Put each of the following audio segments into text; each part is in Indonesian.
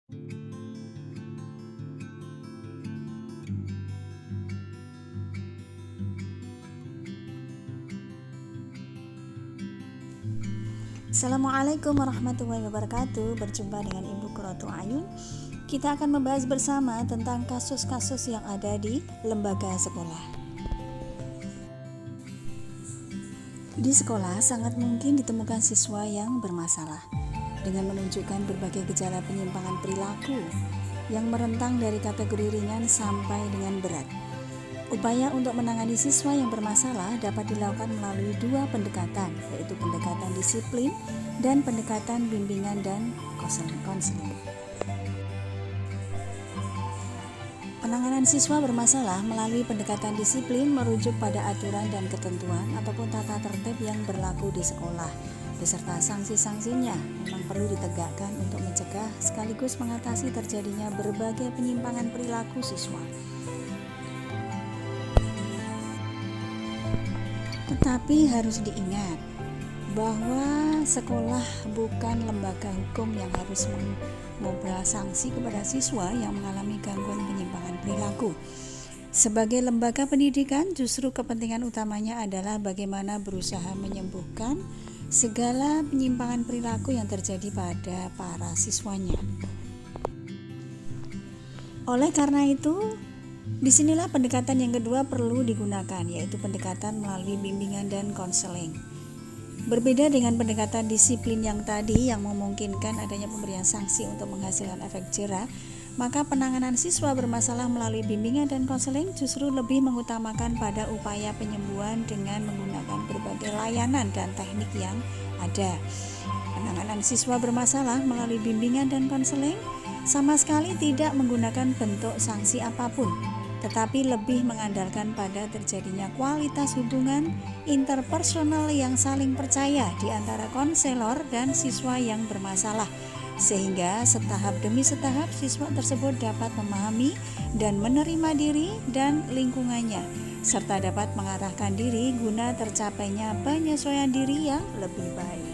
Assalamualaikum warahmatullahi wabarakatuh. Berjumpa dengan Ibu Qurratu Ayun. Kita akan membahas bersama tentang kasus-kasus yang ada di lembaga sekolah. Di sekolah sangat mungkin ditemukan siswa yang bermasalah dengan menunjukkan berbagai gejala penyimpangan perilaku yang merentang dari kategori ringan sampai dengan berat. Upaya untuk menangani siswa yang bermasalah dapat dilakukan melalui dua pendekatan, yaitu pendekatan disiplin dan pendekatan bimbingan dan konseling. Penanganan siswa bermasalah melalui pendekatan disiplin merujuk pada aturan dan ketentuan ataupun tata tertib yang berlaku di sekolah, beserta sanksi-sanksinya memang perlu ditegakkan untuk mencegah sekaligus mengatasi terjadinya berbagai penyimpangan perilaku siswa. Tetapi harus diingat bahwa sekolah bukan lembaga hukum yang harus memberi sanksi kepada siswa yang mengalami gangguan penyimpangan perilaku. Sebagai lembaga pendidikan, justru kepentingan utamanya adalah bagaimana berusaha menyembuhkan segala penyimpangan perilaku yang terjadi pada para siswanya. Oleh karena itu, disinilah pendekatan yang kedua perlu digunakan, yaitu pendekatan melalui bimbingan dan konseling. Berbeda dengan pendekatan disiplin yang tadi yang memungkinkan adanya pemberian sanksi untuk menghasilkan efek jera, maka penanganan siswa bermasalah melalui bimbingan dan konseling justru lebih mengutamakan pada upaya penyembuhan dengan menggunakan berbagai layanan dan teknik yang ada. Penanganan siswa bermasalah melalui bimbingan dan konseling sama sekali tidak menggunakan bentuk sanksi apapun, tetapi lebih mengandalkan pada terjadinya kualitas hubungan interpersonal yang saling percaya di antara konselor dan siswa yang bermasalah, sehingga setahap demi setahap siswa tersebut dapat memahami dan menerima diri dan lingkungannya, serta dapat mengarahkan diri guna tercapainya penyesuaian diri yang lebih baik.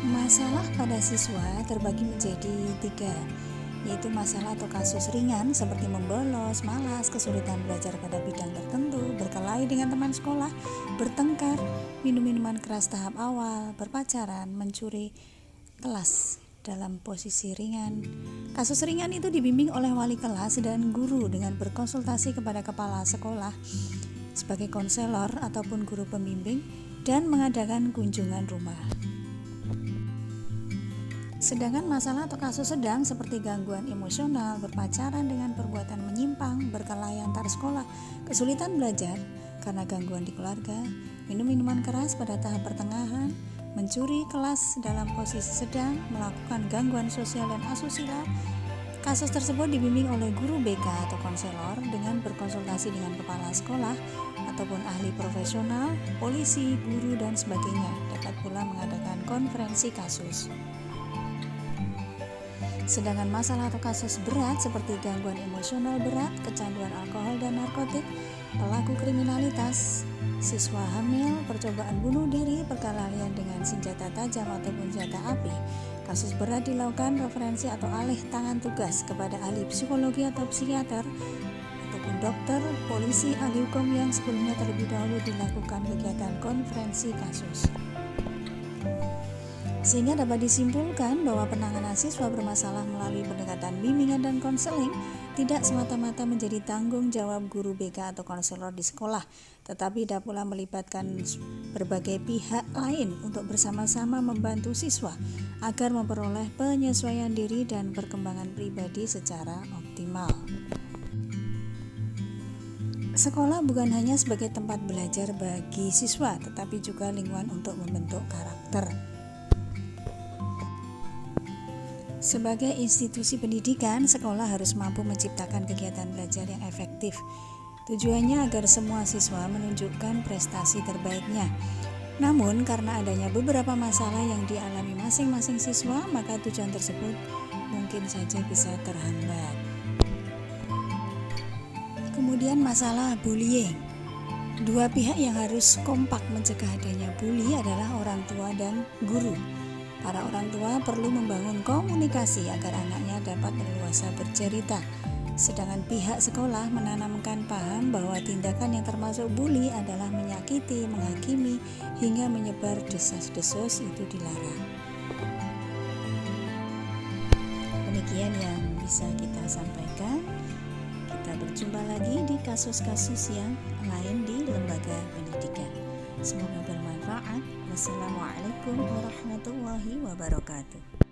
Masalah pada siswa terbagi menjadi 3, yaitu masalah atau kasus ringan seperti membolos, malas, kesulitan belajar pada bidang tertentu, berkelahi dengan teman sekolah, bertengkar, minum minuman keras tahap awal, berpacaran, mencuri kelas dalam posisi ringan. Kasus ringan itu dibimbing oleh wali kelas dan guru dengan berkonsultasi kepada kepala sekolah sebagai konselor ataupun guru pembimbing dan mengadakan kunjungan rumah. Sedangkan masalah atau kasus sedang seperti gangguan emosional, berpacaran dengan perbuatan menyimpang, berkelahi antar sekolah, kesulitan belajar karena gangguan di keluarga, minum minuman keras pada tahap pertengahan, mencuri kelas dalam posisi sedang, melakukan gangguan sosial dan asusila. Kasus tersebut dibimbing oleh guru BK atau konselor dengan berkonsultasi dengan kepala sekolah ataupun ahli profesional, polisi, guru, dan sebagainya. Dapat pula mengadakan konferensi kasus. Sedangkan masalah atau kasus berat seperti gangguan emosional berat, kecanduan alkohol dan narkotik, pelaku kriminalitas, siswa hamil, percobaan bunuh diri, perkelahian dengan senjata tajam ataupun senjata api, kasus berat dilakukan referensi atau alih tangan tugas kepada ahli psikologi atau psikiater ataupun dokter, polisi, ahli hukum yang sebelumnya terlebih dahulu dilakukan kegiatan konferensi kasus. Sehingga dapat disimpulkan bahwa penanganan siswa bermasalah melalui pendekatan bimbingan dan konseling tidak semata-mata menjadi tanggung jawab guru BK atau konselor di sekolah, tetapi dapat pula melibatkan berbagai pihak lain untuk bersama-sama membantu siswa agar memperoleh penyesuaian diri dan perkembangan pribadi secara optimal. Sekolah bukan hanya sebagai tempat belajar bagi siswa, tetapi juga lingkungan untuk membentuk karakter. Sebagai institusi pendidikan, sekolah harus mampu menciptakan kegiatan belajar yang efektif. Tujuannya agar semua siswa menunjukkan prestasi terbaiknya. Namun, karena adanya beberapa masalah yang dialami masing-masing siswa, maka tujuan tersebut mungkin saja bisa terhambat. Kemudian masalah bullying. Dua pihak yang harus kompak mencegah adanya bully adalah orang tua dan guru. Para orang tua perlu membangun komunikasi agar anaknya dapat leluasa bercerita. Sedangkan pihak sekolah menanamkan paham bahwa tindakan yang termasuk bully adalah menyakiti, menghakimi, hingga menyebar desas-desus itu dilarang. Demikian yang bisa kita sampaikan. Kita berjumpa lagi di kasus-kasus yang lain di lembaga pendidikan. Semoga bermanfaat. Wassalamualaikum warahmatullahi wabarakatuh.